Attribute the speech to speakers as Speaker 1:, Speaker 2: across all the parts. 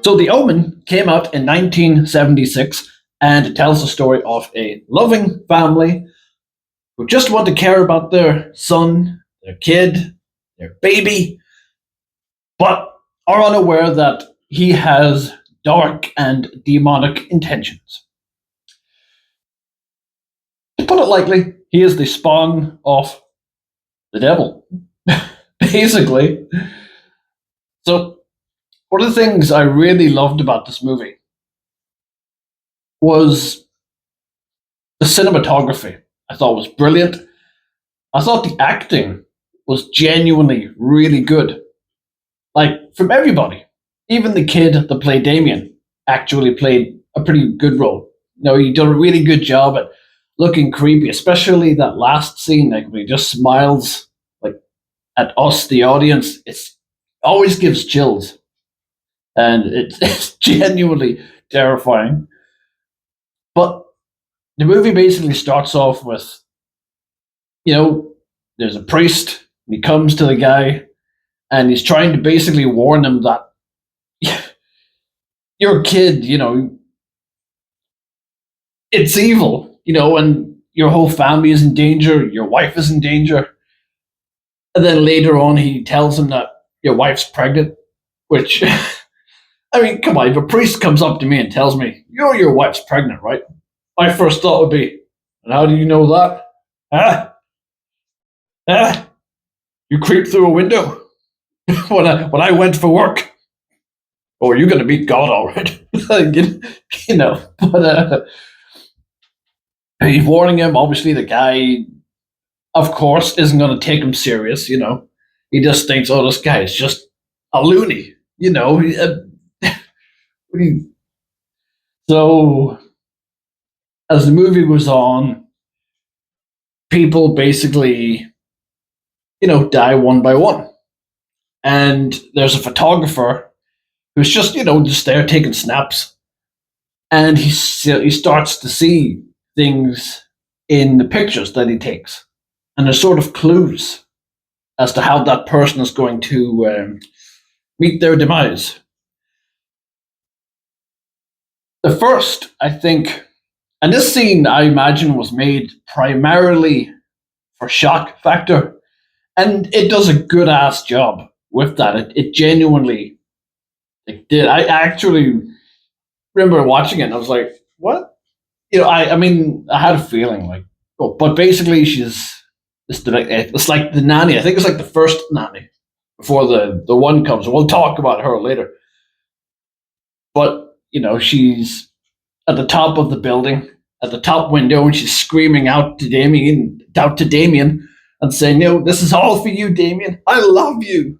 Speaker 1: So The Omen came out in 1976, and it tells the story of a loving family who just want to care about their son, their kid, their baby, but are unaware that he has dark and demonic intentions. To put it lightly, he is the spawn of the devil, basically. So, one of the things I really loved about this movie was the cinematography. I thought was brilliant. I thought the acting was genuinely really good. Like, from everybody. Even the kid that played Damien actually played a pretty good role. He did a really good job at looking creepy, especially that last scene, like when he just smiles like at us, the audience. It always gives chills. And it's genuinely terrifying. But the movie basically starts off with, there's a priest, and he comes to the guy, and he's trying to basically warn him that your kid, it's evil, and your whole family is in danger, your wife is in danger. And then later on, he tells him that your wife's pregnant, which, I mean, come on, if a priest comes up to me and tells me, your wife's pregnant, right? My first thought would be, and how do you know that? You creeped through a window when I went for work. Oh, are you going to meet God all right? But he's warning him. Obviously, the guy, of course, isn't going to take him serious, He just thinks, oh, this guy is just a loony, So, as the movie goes on, people basically, die one by one. And there's a photographer who's just there taking snaps. And he starts to see things in the pictures that he takes. And there's sort of clues as to how that person is going to meet their demise. The first, I think, and this scene, I imagine, was made primarily for shock factor. And it does a good-ass job with that. It genuinely did. I actually remember watching it, and I was like, what? I mean, I had a feeling, but basically it's like the nanny. I think it's like the first nanny before the one comes. We'll talk about her later. But, she's at the top of the building, at the top window, and she's screaming out to Damien, and saying, this is all for you, Damien. I love you.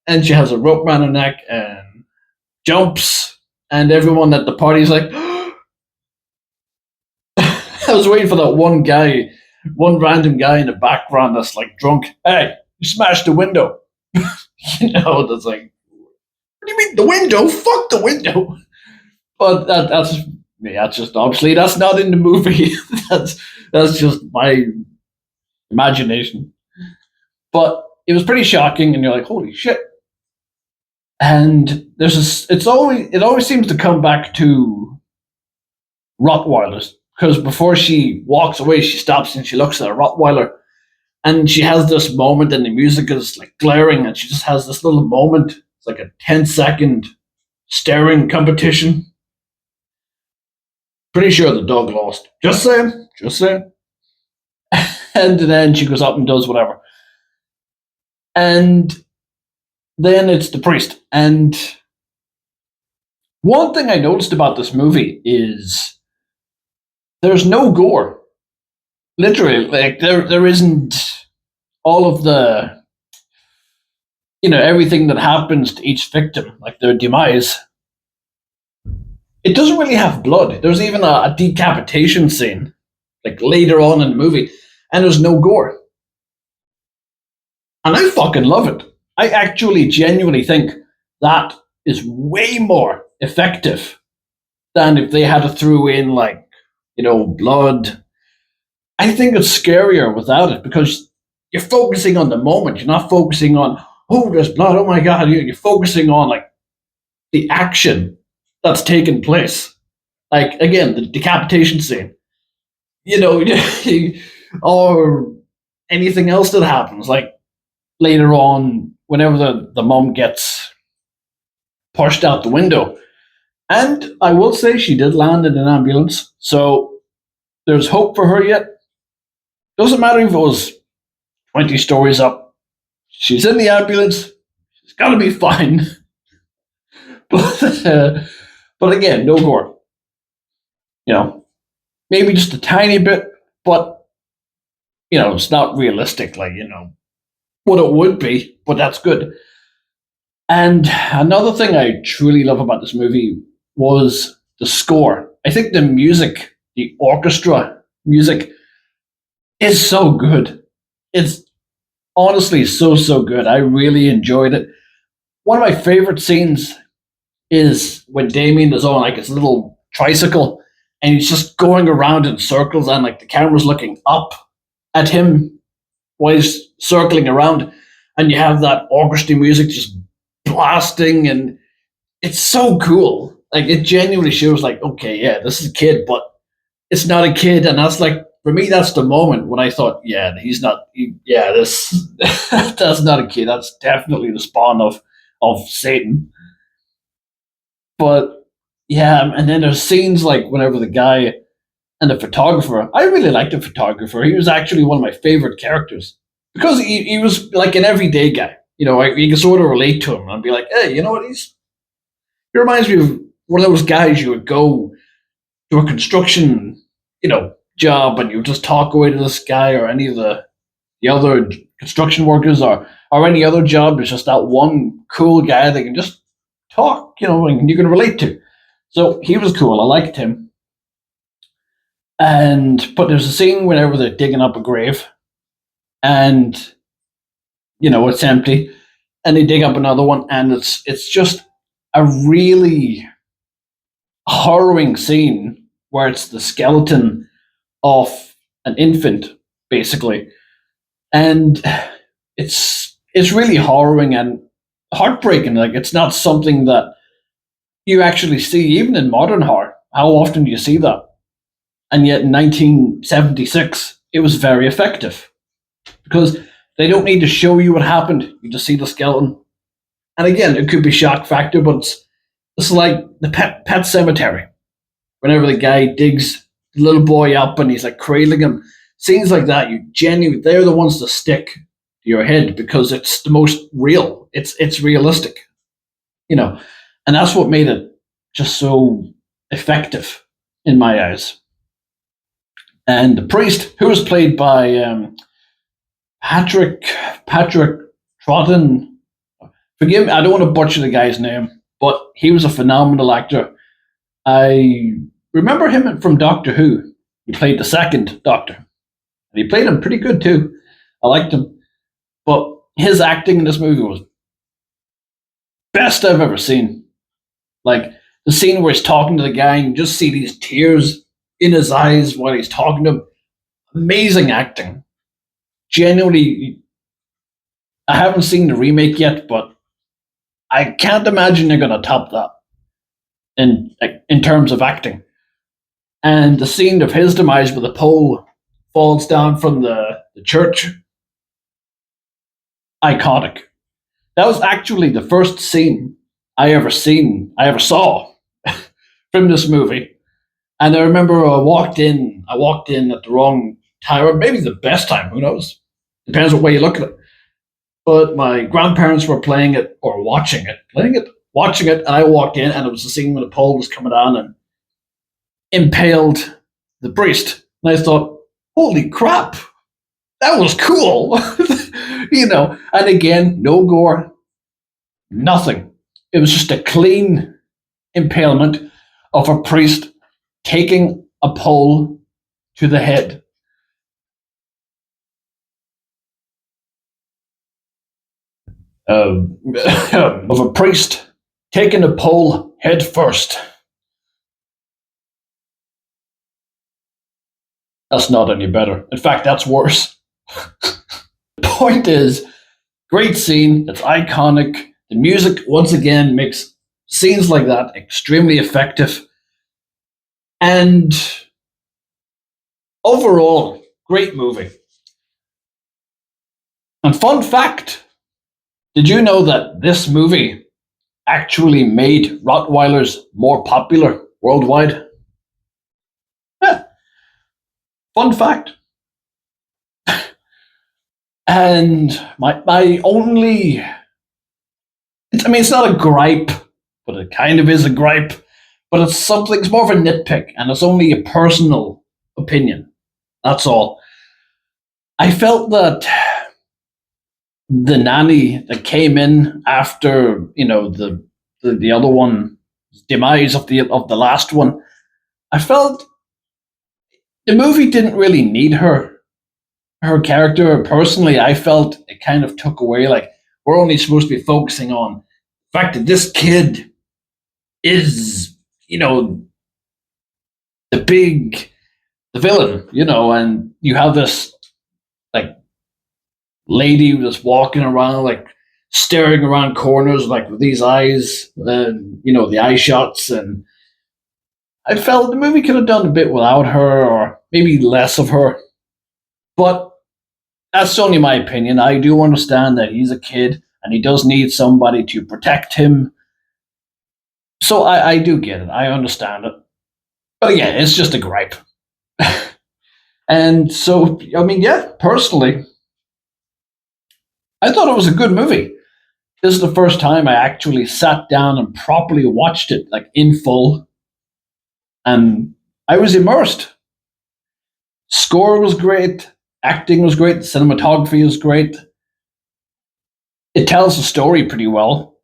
Speaker 1: And she has a rope around her neck and jumps, and everyone at the party is like, I was waiting for that one random guy in the background that's like drunk. Hey, you smashed the window. That's like, what do you mean the window? Fuck the window. But that's me. That's just obviously that's not in the movie. that's just my imagination. But it was pretty shocking, and you're like, holy shit. And it always seems to come back to Rottweilers, because before she walks away, she stops and she looks at a Rottweiler, and she has this moment, and the music is like glaring, and she just has this little moment. It's like a 10-second staring competition. Pretty sure the dog lost. Just saying. And then she goes up and does whatever. And then it's the priest. And one thing I noticed about this movie is there's no gore. Literally, there isn't all of the, everything that happens to each victim, like their demise. It doesn't really have blood. There's even a decapitation scene, like later on in the movie, and there's no gore. And I fucking love it. I actually genuinely think that is way more effective than if they had to throw in blood. I think it's scarier without it, because you're focusing on the moment. You're not focusing on, oh, there's blood. Oh my God. You're focusing on the action that's taken place. Like, again, the decapitation scene, you know, or anything else that happens. Like, later on, whenever the mom gets pushed out the window. And I will say she did land in an ambulance, so there's hope for her yet. Doesn't matter if it was 20 stories up. She's in the ambulance. She's got to be fine. But again, no gore. You know, maybe just a tiny bit, but, it's not realistic, like, what it would be, but that's good. And another thing I truly love about this movie was the score. I think the music, the orchestra music, is so good. It's honestly so good. I really enjoyed it. One of my favorite scenes is when Damien is on like his little tricycle and he's just going around in circles and like the camera's looking up at him while he's circling around, and you have that orchestra music just blasting, and it's so cool. Like, it genuinely shows like, okay, yeah, this is a kid, but it's not a kid, and that's like, for me, that's the moment when I thought, yeah, this that's not a kid. That's definitely the spawn of Satan. But yeah, and then there's scenes like whenever the guy and the photographer. I really liked the photographer. He was actually one of my favorite characters because he was like an everyday guy. You can sort of relate to him and be like, hey, you know what? He reminds me of one of those guys you would go to a construction, job, and you would just talk away to this guy or any of the other construction workers or any other job. There's just that one cool guy that can just talk, and you can relate to. So he was cool. I liked him. But there's a scene whenever they're digging up a grave, and it's empty, and they dig up another one, and it's just a really harrowing scene where it's the skeleton of an infant, basically, and it's really harrowing and heartbreaking. Like, it's not something that you actually see even in modern horror. How often do you see that? And yet in 1976, it was very effective because they don't need to show you what happened. You just see the skeleton. And again, it could be shock factor, but it's like the pet cemetery. Whenever the guy digs the little boy up and he's like cradling him, scenes like that, they're the ones that stick to your head because it's the most real. It's realistic, and that's what made it just so effective in my eyes. And the priest, who was played by Patrick Troughton. Forgive me, I don't want to butcher the guy's name, but he was a phenomenal actor. I remember him from Doctor Who. He played the second Doctor, and he played him pretty good too. I liked him, but his acting in this movie was best I've ever seen. Like the scene where he's talking to the guy, and you just see these tears in his eyes while he's talking to him. Amazing acting. Genuinely, I haven't seen the remake yet, but I can't imagine they're going to top that in terms of acting. And the scene of his demise where the pole falls down from the church, iconic. That was actually the first scene I ever saw from this movie. And I remember I walked in at the wrong time, or maybe the best time, who knows? Depends what way you look at it. But my grandparents were playing it, or watching it, and I walked in, and it was the scene when the pole was coming down and impaled the priest. And I thought, holy crap, that was cool. And again, no gore, nothing. It was just a clean impalement of a priest taking a pole to the head. Of a priest taking a pole head first. That's not any better. In fact, that's worse. The point is, great scene. It's iconic. The music, once again, makes Scenes like that, extremely effective. And overall, great movie. And fun fact, did you know that this movie actually made Rottweilers more popular worldwide? Yeah, fun fact. And my only, I mean, it's not a gripe, but it kind of is a gripe. But it's something, it's more of a nitpick, and it's only a personal opinion. That's all. I felt that the nanny that came in after, the other one, demise of the last one, I felt the movie didn't really need her character. Personally, I felt it kind of took away, like, we're only supposed to be focusing on the fact that this kid is, the the villain, and you have this, like, lady that's walking around, like, staring around corners, like, with these eyes, and, the eye shots. And I felt the movie could have done a bit without her, or maybe less of her. But that's only my opinion. I do understand that he's a kid and he does need somebody to protect him. So I do get it. I understand it. But again, it's just a gripe. And so, I mean, yeah, personally, I thought it was a good movie. This is the first time I actually sat down and properly watched it, like, in full. And I was immersed. Score was great. Acting was great. The cinematography was great. It tells the story pretty well,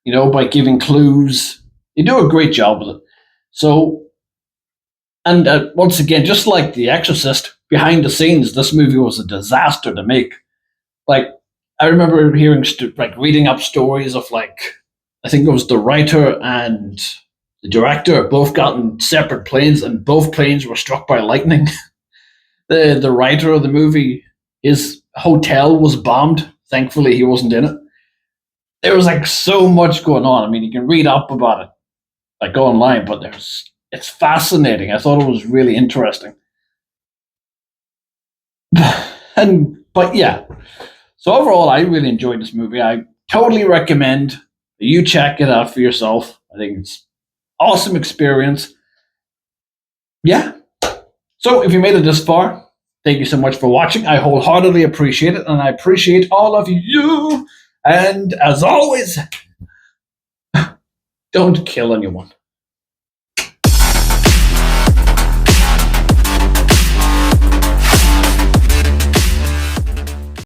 Speaker 1: by giving clues. They do a great job with it. So, and once again, just like The Exorcist, behind the scenes, this movie was a disaster to make. Like, I remember hearing, reading up stories of, like, I think it was the writer and the director both got in separate planes, and both planes were struck by lightning. The writer of the movie, his hotel was bombed. Thankfully, he wasn't in it. There was, like, so much going on. I mean, you can read up about it, like, go online, but it's fascinating. I thought it was really interesting. But yeah. So overall, I really enjoyed this movie. I totally recommend that you check it out for yourself. I think it's awesome experience. Yeah. So if you made it this far, thank you so much for watching. I wholeheartedly appreciate it, and I appreciate all of you. And as always, don't kill anyone.